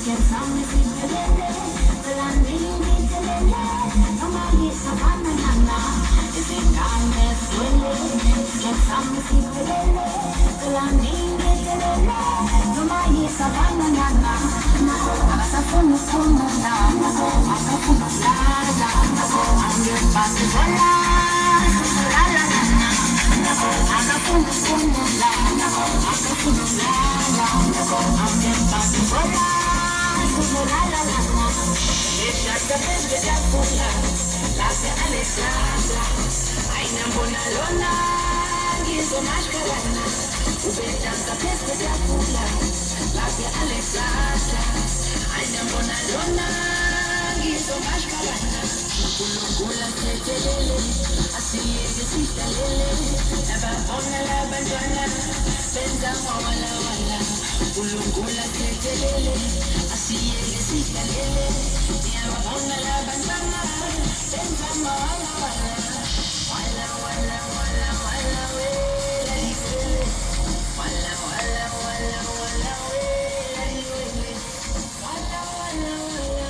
Get some music, Aina mbona lona gizo mashkalana ubetanga pesa vya kula labia Alexandra aina mbona lona gizo mashkalana kulungula tetelele asiyege sitalele nababona labantwana benza wala wala kulungula tetelele asiyege sitalele nababona labantwana benza wala wala wala wala wala wala we wala wala wala wala we wala wala wala